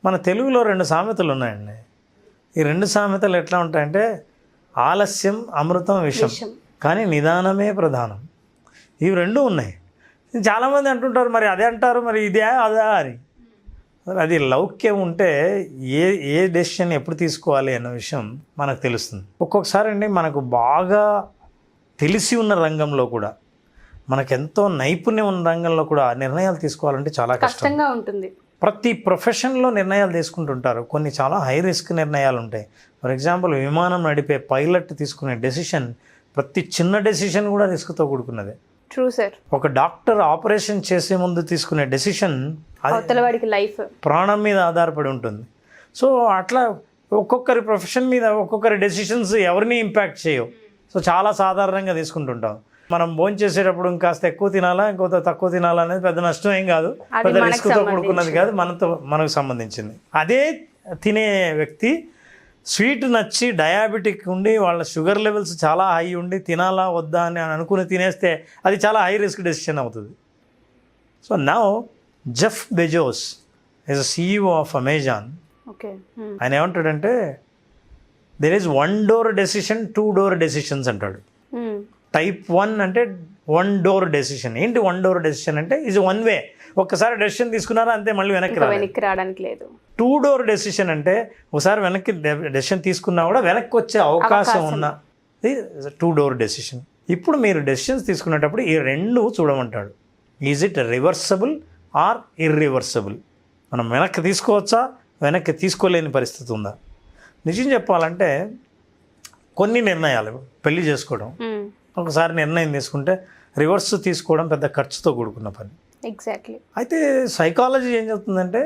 మన తెలుగులో 2 సామెతలు ఉన్నాయండి. ఈ 2 సామెతలు ఎట్లా ఉంటాయంటే ఆలస్యం అమృతం విషం, కానీ నిదానమే ప్రధానం. ఇవి 2 ఉన్నాయి. చాలామంది అంటుంటారు మరి అదే అంటారు, మరి ఇదే అదా అని. అది లౌక్యం ఉంటే ఏ డెసిషన్ ఎప్పుడు తీసుకోవాలి అన్న విషయం మనకు తెలుస్తుంది. ఒక్కొక్కసారి అండి మనకు బాగా తెలిసి ఉన్న రంగంలో కూడా, మనకెంతో నైపుణ్యం ఉన్న రంగంలో కూడా నిర్ణయాలు తీసుకోవాలంటే చాలా కష్టంగా ఉంటుంది. ప్రతి ప్రొఫెషన్లో నిర్ణయాలు తీసుకుంటుంటారు. కొన్ని చాలా హై రిస్క్ నిర్ణయాలు ఉంటాయి. ఫర్ ఎగ్జాంపుల్ విమానం నడిపే పైలట్ తీసుకునే డెసిషన్, ప్రతి చిన్న డెసిషన్ కూడా రిస్క్తో కూడుకున్నదే. True sir. ఒక డాక్టర్ ఆపరేషన్ చేసే ముందు తీసుకునే డెసిషన్ అవతలవాడికి లైఫ్, ప్రాణం మీద ఆధారపడి ఉంటుంది. సో అట్లా ఒక్కొక్కరి ప్రొఫెషన్ మీద ఒక్కొక్కరి డెసిషన్స్ ఎవరిని ఇంపాక్ట్ చేయవు. సో చాలా సాధారణంగా తీసుకుంటుంటాం. మనం భోజనం చేసేటప్పుడు ఇంకాస్త ఎక్కువ తినాలా ఇంకొంత తక్కువ తినాలా అనేది పెద్ద నష్టం ఏం కాదు, పెద్ద రిస్క్తో కూడుకున్నది కాదు, మనకు సంబంధించింది. అదే తినే వ్యక్తి స్వీట్ నచ్చి డయాబెటిక్ ఉండి వాళ్ళ షుగర్ లెవెల్స్ చాలా హై ఉండి తినాలా వద్దా అని అనుకుని తినేస్తే అది చాలా హై రిస్క్ డెసిషన్ అవుతుంది. So now Jeff Bezos is a CEO of Amazon. ఆయన ఏమంటాడంటే there is 1 door decision, 2 door decisions అంటాడు. టైప్ 1 అంటే 1 door డెసిషన్. ఏంటి 1 door డెసిషన్ అంటే ఈజ్ 1 way. ఒక్కసారి డెసిషన్ తీసుకున్నారా అంతే, మళ్ళీ వెనక్కి రావడానికి లేదు. 2 door డెసిషన్ అంటే ఒకసారి వెనక్కి డెసిషన్ తీసుకున్నా కూడా వెనక్కి వచ్చే అవకాశం ఉన్నది 2 door డెసిషన్. ఇప్పుడు మీరు డెసిషన్స్ తీసుకునేటప్పుడు ఈ 2 చూడమంటాడు. Is it reversible or irreversible? మనం వెనక్కి తీసుకోవచ్చా, వెనక్కి తీసుకోలేని పరిస్థితి ఉందా? నిజం చెప్పాలంటే కొన్ని నిర్ణయాలు, పెళ్లి చేసుకోవడం ఒకసారి నిర్ణయం తీసుకుంటే రివర్స్ తీసుకోవడం పెద్ద ఖర్చుతో కూడుకున్న పని. ఎగ్జాక్ట్లీ. అయితే సైకాలజీ ఏం చెప్తుందంటే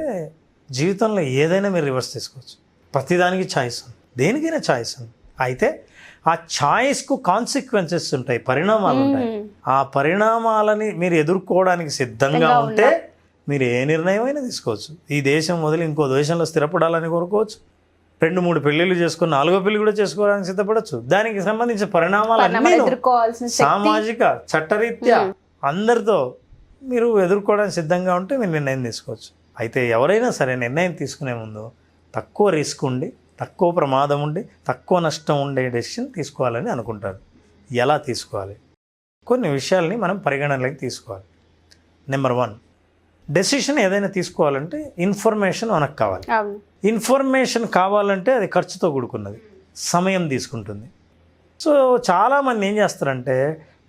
జీవితంలో ఏదైనా మీరు రివర్స్ తీసుకోవచ్చు. ప్రతిదానికి ఛాయిస్ ఉంది, దేనికైనా ఛాయిస్ ఉంది. అయితే ఆ ఛాయిస్కు కాన్సిక్వెన్సెస్ ఉంటాయి, పరిణామాలు ఉంటాయి. ఆ పరిణామాలని మీరు ఎదుర్కోవడానికి సిద్ధంగా ఉంటే మీరు ఏ నిర్ణయం అయినా తీసుకోవచ్చు. ఈ దేశం వదిలి ఇంకో దేశంలో స్థిరపడాలని కోరుకోవచ్చు, 2-3 పెళ్ళిళ్ళు చేసుకుని 4వ పెళ్లి కూడా చేసుకోవడానికి సిద్ధపడవచ్చు. దానికి సంబంధించిన పరిణామాలన్నీ సామాజిక చట్టరీత్యా అందరితో మీరు ఎదుర్కోవడానికి సిద్ధంగా ఉంటే మీరు నిర్ణయం తీసుకోవచ్చు. అయితే ఎవరైనా సరే నిర్ణయం తీసుకునే ముందు తక్కువ రిస్క్ ఉండి, తక్కువ ప్రమాదం ఉండి, తక్కువ నష్టం ఉండే డెసిషన్ తీసుకోవాలని అనుకుంటారు. ఎలా తీసుకోవాలి? కొన్ని విషయాల్ని మనం పరిగణనలోకి తీసుకోవాలి. నెంబర్ 1, డెసిషన్ ఏదైనా తీసుకోవాలంటే ఇన్ఫర్మేషన్ మనకు కావాలి. ఇన్ఫర్మేషన్ కావాలంటే అది ఖర్చుతో కూడుకున్నది, సమయం తీసుకుంటుంది. సో చాలామంది ఏం చేస్తారంటే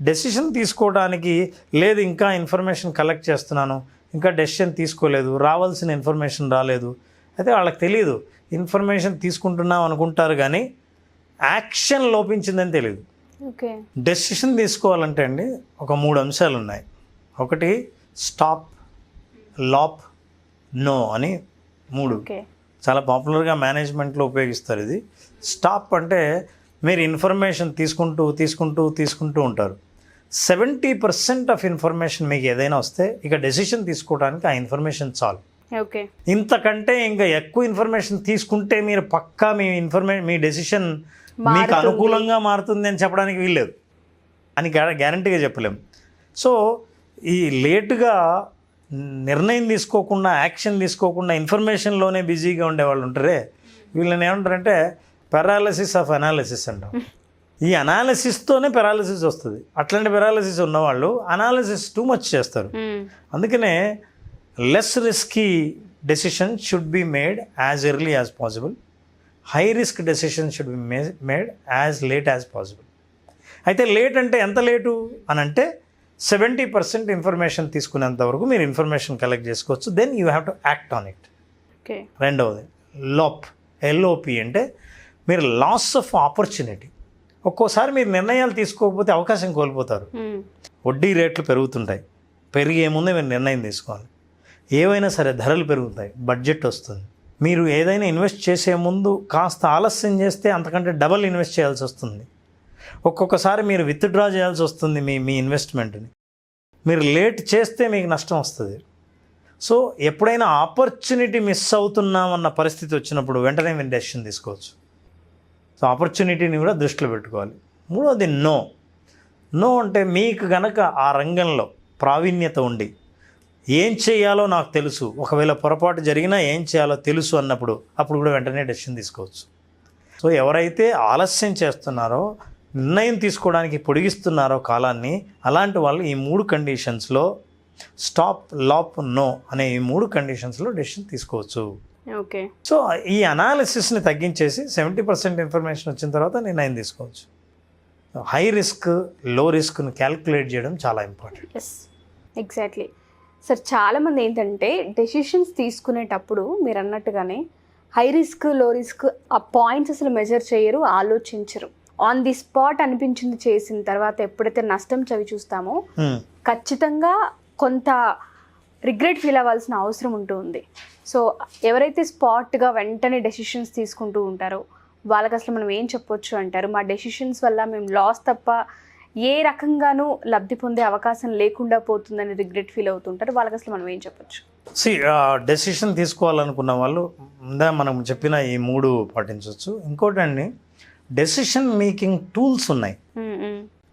డెసిషన్ తీసుకోవడానికి లేదు, ఇంకా ఇన్ఫర్మేషన్ కలెక్ట్ చేస్తున్నాను, ఇంకా డెసిషన్ తీసుకోలేదు, రావాల్సిన ఇన్ఫర్మేషన్ రాలేదు. అయితే వాళ్ళకి తెలియదు, ఇన్ఫర్మేషన్ తీసుకుంటున్నాం అనుకుంటారు కానీ యాక్షన్ లోపించిందని తెలియదు. డెసిషన్ తీసుకోవాలంటే అండి ఒక 3 అంశాలు ఉన్నాయి. ఒకటి స్టాప్, లాప్, నో అని 3 చాలా పాపులర్గా మేనేజ్మెంట్లో ఉపయోగిస్తారు. ఇది స్టాప్ అంటే మీరు ఇన్ఫర్మేషన్ తీసుకుంటూ ఉంటారు. 70% ఆఫ్ ఇన్ఫర్మేషన్ మీకు ఏదైనా వస్తే ఇక డెసిషన్ తీసుకోవడానికి ఆ ఇన్ఫర్మేషన్ చాలు. ఇంతకంటే ఇంకా ఎక్కువ ఇన్ఫర్మేషన్ తీసుకుంటే మీరు పక్కా మీ డెసిషన్ మీకు అనుకూలంగా మారుతుంది అని చెప్పడానికి వీల్లేదు అని గ్యారంటీగా చెప్పలేము. సో ఈ లేటుగా నిర్ణయం తీసుకోకుండా, యాక్షన్ తీసుకోకుండా ఇన్ఫర్మేషన్లోనే బిజీగా ఉండేవాళ్ళు ఉంటారే, వీళ్ళని ఏమంటారంటే పెరాలసిస్ ఆఫ్ అనాలిసిస్ అంటాం. ఈ అనాలిసిస్తోనే పెరాలసిస్ వస్తుంది. అట్లాంటి పెరాలసిస్ ఉన్నవాళ్ళు అనాలిసిస్ టూ మచ్ చేస్తారు. అందుకనే less risky decision should be made as early as possible, high risk decision should be made as late as possible. అయితే లేట్ అంటే ఎంత లేటు అని అంటే 70% ఇన్ఫర్మేషన్ తీసుకునేంత వరకు మీరు ఇన్ఫర్మేషన్ కలెక్ట్ చేసుకోవచ్చు. Then you have to act on it. రెండవది LOP అంటే మీరు లాస్ ఆఫ్ ఆపర్చునిటీ. ఒక్కోసారి మీరు నిర్ణయాలు తీసుకోకపోతే అవకాశం కోల్పోతారు. వడ్డీ రేట్లు పెరుగుతుంటాయి, పెరిగే ముందే మీరు నిర్ణయం తీసుకోవాలి. ఏవైనా సరే ధరలు పెరుగుతాయి, బడ్జెట్ వస్తుంది. మీరు ఏదైనా ఇన్వెస్ట్ చేసే ముందు కాస్త ఆలస్యం చేస్తే అంతకంటే డబల్ ఇన్వెస్ట్ చేయాల్సి వస్తుంది. ఒక్కొక్కసారి మీరు విత్డ్రా చేయాల్సి వస్తుంది మీ ఇన్వెస్ట్మెంట్ని. మీరు లేట్ చేస్తే మీకు నష్టం వస్తుంది. సో ఎప్పుడైనా ఆపర్చునిటీ మిస్ అవుతున్నామన్న పరిస్థితి వచ్చినప్పుడు వెంటనే మీరు డెసిషన్ తీసుకోవచ్చు. సో ఆపర్చునిటీని కూడా దృష్టిలో పెట్టుకోవాలి. మూడవది నో అంటే మీకు గనక ఆ రంగంలో ప్రావీణ్యత ఉండి ఏం చేయాలో నాకు తెలుసు, ఒకవేళ పొరపాటు జరిగినా ఏం చేయాలో తెలుసు అన్నప్పుడు అప్పుడు కూడా వెంటనే డెసిషన్ తీసుకోవచ్చు. సో ఎవరైతే ఆలస్యం చేస్తున్నారో, నిర్ణయం తీసుకోవడానికి పొడిగిస్తున్నారో కాలాన్ని, అలాంటి వాళ్ళు ఈ 3 కండిషన్స్లో స్టాప్, లాప్, నో అనే ఈ 3 కండిషన్స్లో డెసిషన్ తీసుకోవచ్చు. ఓకే. సో ఈ అనాలిసిస్ని తగ్గించేసి 70% ఇన్ఫర్మేషన్ వచ్చిన తర్వాత నిర్ణయం తీసుకోవచ్చు. హై రిస్క్, లో రిస్క్ను క్యాల్కులేట్ చేయడం చాలా ఇంపార్టెంట్. Yes, exactly sir. చాలామంది ఏంటంటే డెసిషన్స్ తీసుకునేటప్పుడు మీరు అన్నట్టుగానే హై రిస్క్, లో రిస్క్ ఆ పాయింట్స్ అసలు మెజర్ చేయరు, ఆలోచించరు. ఆన్ ది స్పాట్ అనిపించింది చేసిన తర్వాత ఎప్పుడైతే నష్టం చవి చూస్తామో ఖచ్చితంగా కొంత రిగ్రెట్ ఫీల్ అవ్వాల్సిన అవసరం ఉంటుంది. సో ఎవరైతే స్పాట్గా వెంటనే డెసిషన్స్ తీసుకుంటూ ఉంటారో వాళ్ళకి అసలు మనం ఏం చెప్పొచ్చు అంటారు? మా డెసిషన్స్ వల్ల మేము లాస్ తప్ప ఏ రకంగానూ లబ్ధి పొందే అవకాశం లేకుండా పోతుందని రిగ్రెట్ ఫీల్ అవుతుంటారు. వాళ్ళకి అసలు మనం ఏం చెప్పొచ్చు? డెసిషన్ తీసుకోవాలనుకున్న వాళ్ళు ముందే మనం చెప్పిన ఈ 3 పాటించవచ్చు. ఇంకోటండి, డెసిషన్ మేకింగ్ టూల్స్ ఉన్నాయి.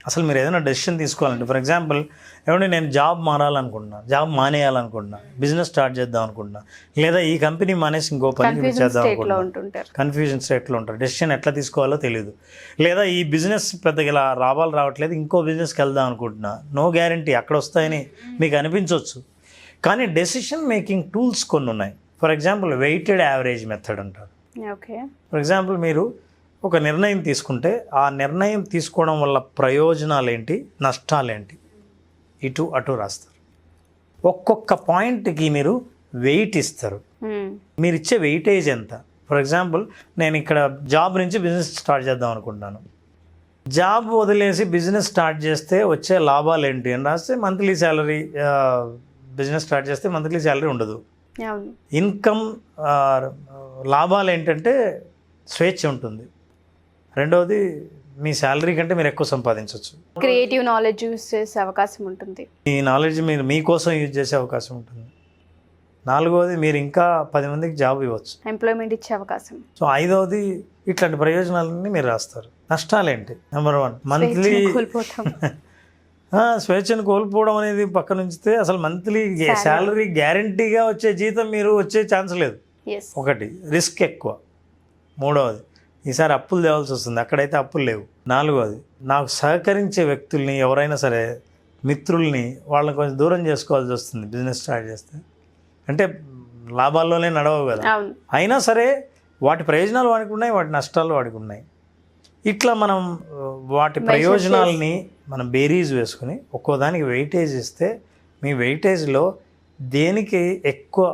అసలు మీరు ఏదైనా డెసిషన్ తీసుకోవాలంటే, ఫర్ ఎగ్జాంపుల్ ఏమంటే నేను జాబ్ మారాలనుకుంటున్నా, జాబ్ మానేయాలనుకుంటున్నా, బిజినెస్ స్టార్ట్ చేద్దాం అనుకుంటున్నా, లేదా ఈ కంపెనీ మానేసి ఇంకో పని చేద్దాం అనుకుంటున్నా, కన్ఫ్యూజన్ స్టేట్లో ఉంటారు. డెసిషన్ ఎట్లా తీసుకోవాలో తెలియదు. లేదా ఈ బిజినెస్ పెద్దగా ఇలా లాభాలు రావట్లేదు, ఇంకో బిజినెస్కి వెళ్దాం అనుకుంటున్నా, నో గ్యారంటీ అక్కడ వస్తాయని మీకు అనిపించవచ్చు. కానీ డెసిషన్ మేకింగ్ టూల్స్ కొన్ని ఉన్నాయి. For example weighted average method అంటారు. ఓకే. ఫర్ ఎగ్జాంపుల్ మీరు ఒక నిర్ణయం తీసుకుంటే ఆ నిర్ణయం తీసుకోవడం వల్ల ప్రయోజనాలు ఏంటి, నష్టాలేంటి, ఇటు అటు రాస్తారు. ఒక్కొక్క పాయింట్కి మీరు వెయిట్ ఇస్తారు. మీరు ఇచ్చే వెయిటేజ్ ఎంత? ఫర్ ఎగ్జాంపుల్ నేను ఇక్కడ జాబ్ నుంచి బిజినెస్ స్టార్ట్ చేద్దాం అనుకుంటున్నాను. జాబ్ వదిలేసి బిజినెస్ స్టార్ట్ చేస్తే వచ్చే లాభాలు ఏంటి అని రాస్తే మంత్లీ శాలరీ, బిజినెస్ స్టార్ట్ చేస్తే మంత్లీ శాలరీ ఉండదు. ఇన్కమ్ లాభాలు ఏంటంటే స్వేచ్ఛ ఉంటుంది. రెండవది మీ శాలరీ కంటే మీరు ఎక్కువ సంపాదించవచ్చు. క్రియేటివ్ నాలెడ్జ్ యూజ్ చేసే అవకాశం ఉంటుంది. ఈ నాలెడ్జ్ మీరు మీకోసం యూజ్ చేసే అవకాశం ఉంటుంది. నాలుగవది మీరు ఇంకా 10 మందికి జాబ్ ఇవ్వచ్చు, ఎంప్లాయ్మెంట్ ఇచ్చే అవకాశం. సో ఐదవది ఇట్లాంటి ప్రయోజనాలన్నీ మీరు రాస్తారు. నష్టాలేంటి? నెంబర్ 1 మంత్లీ స్వేచ్ఛను కోల్పోవడం అనేది పక్కన ఉంచితే అసలు మంత్లీ శాలరీ గ్యారంటీగా వచ్చే జీతం మీరు వచ్చే ఛాన్స్ లేదు. ఒకటి రిస్క్ ఎక్కువ. మూడవది ఈసారి అప్పులు తేవాల్సి వస్తుంది, అక్కడైతే అప్పులు లేవు. నాలుగవది నాకు సహకరించే వ్యక్తుల్ని, ఎవరైనా సరే మిత్రుల్ని, వాళ్ళని కొంచెం దూరం చేసుకోవాల్సి వస్తుంది బిజినెస్ స్టార్ట్ చేస్తే. అంటే లాభాల్లోనే నడవవు కదా. అయినా సరే వాటి ప్రయోజనాలు వాడికి ఉన్నాయి, వాటి నష్టాలు వాడికి ఉన్నాయి. ఇట్లా మనం వాటి ప్రయోజనాలని మనం బేరీజ్ వేసుకుని ఒక్కో దానికి వెయిటేజ్ ఇస్తే మీ వెయిటేజ్లో దేనికి ఎక్కువ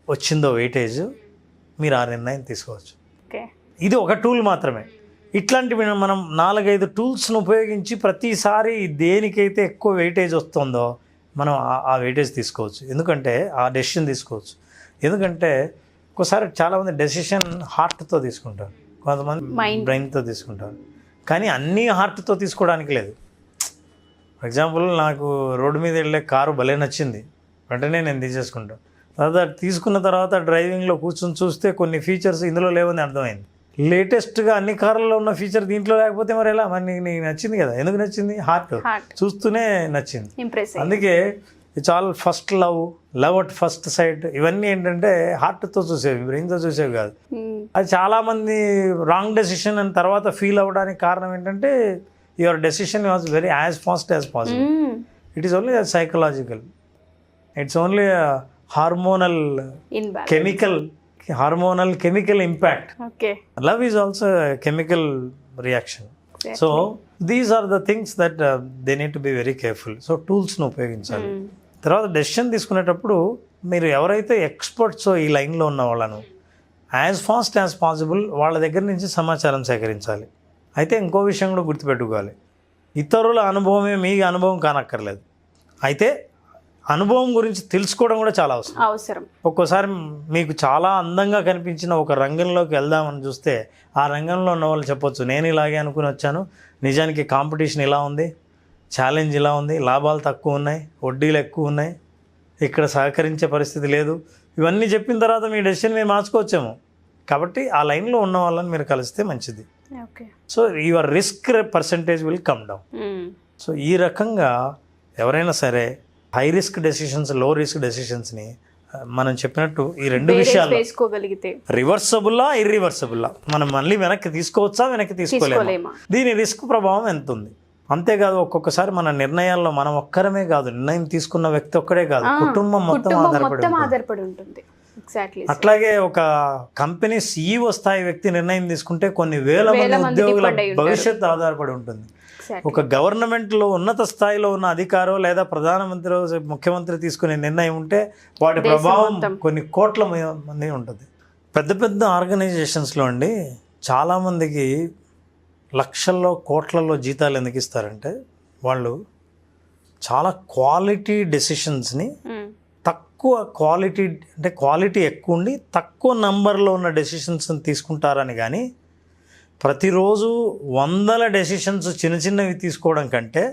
వచ్చిందో వెయిటేజ్ మీరు ఆ నిర్ణయం తీసుకోవచ్చు. ఇది ఒక టూల్ మాత్రమే. ఇట్లాంటివి మనం 4-5 టూల్స్ను ఉపయోగించి ప్రతిసారి దేనికైతే ఎక్కువ వెయిటేజ్ వస్తుందో మనం ఆ వెయిటేజ్ తీసుకోవచ్చు. ఎందుకంటే ఆ డెసిషన్ తీసుకోవచ్చు. ఎందుకంటే ఒకసారి చాలామంది డెసిషన్ హార్ట్తో తీసుకుంటారు, కొంతమంది బ్రెయిన్తో తీసుకుంటారు. కానీ అన్నీ హార్ట్తో తీసుకోవడానికి లేదు. ఫర్ ఎగ్జాంపుల్ నాకు రోడ్డు మీద వెళ్ళే కారు భలే నచ్చింది, వెంటనే నేను తీసేసుకుంటాను. తర్వాత తీసుకున్న తర్వాత డ్రైవింగ్లో కూర్చొని చూస్తే కొన్ని ఫీచర్స్ ఇందులో లేవని అర్థమైంది. లేటెస్ట్గా అన్ని కార్లలో ఉన్న ఫీచర్ దీంట్లో లేకపోతే మరి ఎలా? మరి నీకు నచ్చింది కదా. ఎందుకు నచ్చింది? హార్ట్ చూస్తూనే నచ్చింది. అందుకే it's all first love at first sight. ఇవన్నీ ఏంటంటే హార్ట్తో చూసేవి, బ్రెయిన్తో చూసేవి కాదు. అది చాలామంది రాంగ్ డెసిషన్ అని తర్వాత ఫీల్ అవ్వడానికి కారణం ఏంటంటే your decision was very as fast as possible. It is only psychological, it's only hormonal chemical impact. Love is also a chemical reaction. Exactly. So these are the things that they need to be very careful. So tools-ను ఉపయోగించాలి. తర్వాత decision తీసుకునేటప్పుడు మీరు ఎవరైతే experts ఈ లైన్లో ఉన్న వాళ్ళను as fast as possible వాళ్ళ దగ్గర నుంచి సమాచారం సేకరించాలి. అయితే ఇంకో విషయం కూడా గుర్తుపెట్టుకోవాలి, ఇతరుల అనుభవమే మీ అనుభవం కానక్కర్లేదు. అయితే అనుభవం గురించి తెలుసుకోవడం కూడా చాలా అవసరం. ఒక్కోసారి మీకు చాలా అందంగా కనిపించిన ఒక రంగంలోకి వెళ్దామని చూస్తే ఆ రంగంలో ఉన్న వాళ్ళు చెప్పొచ్చు, నేను ఇలాగే అనుకుని వచ్చాను, నిజానికి కాంపిటీషన్ ఇలా ఉంది, ఛాలెంజ్ ఇలా ఉంది, లాభాలు తక్కువ ఉన్నాయి, వడ్డీలు ఎక్కువ ఉన్నాయి, ఇక్కడ సహకరించే పరిస్థితి లేదు. ఇవన్నీ చెప్పిన తర్వాత మీ డెసిషన్ మీరు మార్చుకోవచ్చేమో. కాబట్టి ఆ లైన్లో ఉన్న వాళ్ళని మీరు కలిస్తే మంచిది. So your risk percentage will come down. So ఈ రకంగా ఎవరైనా సరే హై రిస్క్ డెసిషన్స్, లో రిస్క్ డెసిషన్స్ని మనం చెప్పినట్టు ఈ రెండు విషయాలు వేసుకోగలిగితే రివర్సబుల్లా ఇర్రివర్సబుల్లా, మనం మళ్ళీ వెనక్కి తీసుకోవచ్చా, వెనక్కి తీసుకోలేమా, దీని రిస్క్ ప్రభావం ఎంత ఉంది. అంతేకాదు ఒక్కొక్కసారి మన నిర్ణయాల్లో మనం ఒక్కరమే కాదు, నిర్ణయం తీసుకున్న వ్యక్తి ఒక్కడే కాదు, కుటుంబం మొత్తం ఆధారపడి ఉంటుంది. అట్లాగే ఒక కంపెనీ CEO స్థాయి వ్యక్తి నిర్ణయం తీసుకుంటే కొన్ని వేల మంది ఉద్యోగుల భవిష్యత్తు ఆధారపడి ఉంటుంది. ఒక గవర్నమెంట్లో ఉన్నత స్థాయిలో ఉన్న అధికారో లేదా ప్రధానమంత్రి, ముఖ్యమంత్రి తీసుకునే నిర్ణయం ఉంటే వాటి ప్రభావం కొన్ని కోట్ల మంది ఉంటుంది. పెద్ద పెద్ద ఆర్గనైజేషన్స్లో అండి చాలామందికి లక్షల్లో కోట్లలో జీతాలు ఎందుకు ఇస్తారంటే వాళ్ళు చాలా క్వాలిటీ డెసిషన్స్ని తక్కువ క్వాలిటీ, అంటే క్వాలిటీ ఎక్కువ ఉండి తక్కువ నంబర్లో ఉన్న డెసిషన్స్ని తీసుకుంటారని. కానీ ప్రతిరోజు వందల డెసిషన్స్ చిన్న చిన్నవి తీసుకోవడం కంటే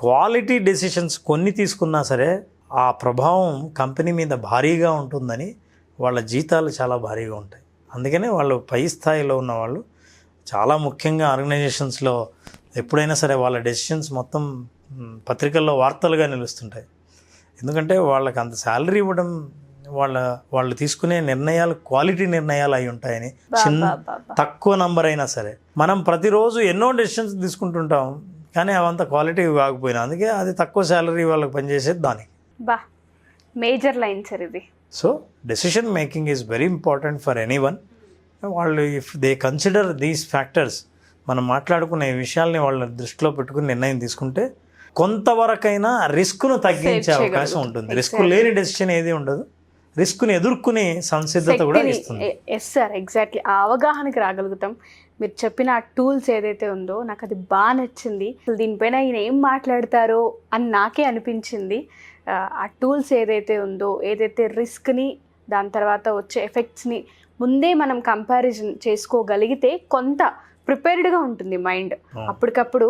క్వాలిటీ డెసిషన్స్ కొన్ని తీసుకున్నా సరే ఆ ప్రభావం కంపెనీ మీద భారీగా ఉంటుందని వాళ్ళ జీతాలు చాలా భారీగా ఉంటాయి. అందుకనే వాళ్ళు పై స్థాయిలో ఉన్న వాళ్ళు చాలా ముఖ్యంగా ఆర్గనైజేషన్స్లో ఎప్పుడైనా సరే వాళ్ళ డెసిషన్స్ మొత్తం పత్రికల్లో వార్తలుగా నిలుస్తుంటాయి. ఎందుకంటే వాళ్ళకి అంత శాలరీ ఇవ్వడం, వాళ్ళు తీసుకునే నిర్ణయాలు క్వాలిటీ నిర్ణయాలు అయి ఉంటాయని. తక్కువ నంబర్ అయినా సరే మనం ప్రతిరోజు ఎన్నో డెసిషన్స్ తీసుకుంటుంటాం, కానీ అవంతా క్వాలిటీ కాకపోయినా అందుకే అది తక్కువ శాలరీ వాళ్ళకి పనిచేసేది దానికి. మేజర్ లైన్ సార్ ఇది. So decision making is very important for anyone. వాళ్ళు if they consider these factors, మనం మాట్లాడుకునే విషయాల్ని వాళ్ళ దృష్టిలో పెట్టుకుని నిర్ణయం తీసుకుంటే కొంతవరకైనా రిస్క్ను తగ్గించే అవకాశం ఉంటుంది. రిస్క్ లేని డెసిషన్ ఏది ఉండదు, రిస్క్ని ఎదుర్కొనే సంసిద్ధత కూడా ఇస్తుంది. Yes sir, exactly. ఆ అవగాహనకి రాగలుగుతాం. మీరు చెప్పిన ఆ టూల్స్ ఏదైతే ఉందో నాకు అది బాగా నచ్చింది. అసలు దీనిపైన ఈయన ఏం మాట్లాడతారో అని నాకే అనిపించింది. ఆ టూల్స్ ఏదైతే ఉందో, ఏదైతే రిస్క్ని దాని తర్వాత వచ్చే ఎఫెక్ట్స్ని ముందే మనం కంపారిజన్ చేసుకోగలిగితే కొంత ప్రిపేర్డ్గా ఉంటుంది మైండ్. అప్పటికప్పుడు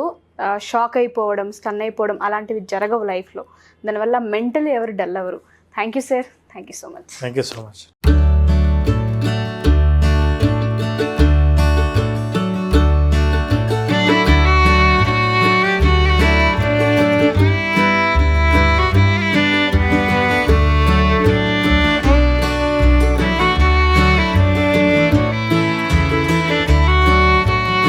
షాక్ అయిపోవడం, స్టన్ అయిపోవడం అలాంటివి జరగవు లైఫ్లో. దానివల్ల మెంటల్ ఎవరు డల్ అవ్వరు. Thank you sir, thank you so much. Thank you so much.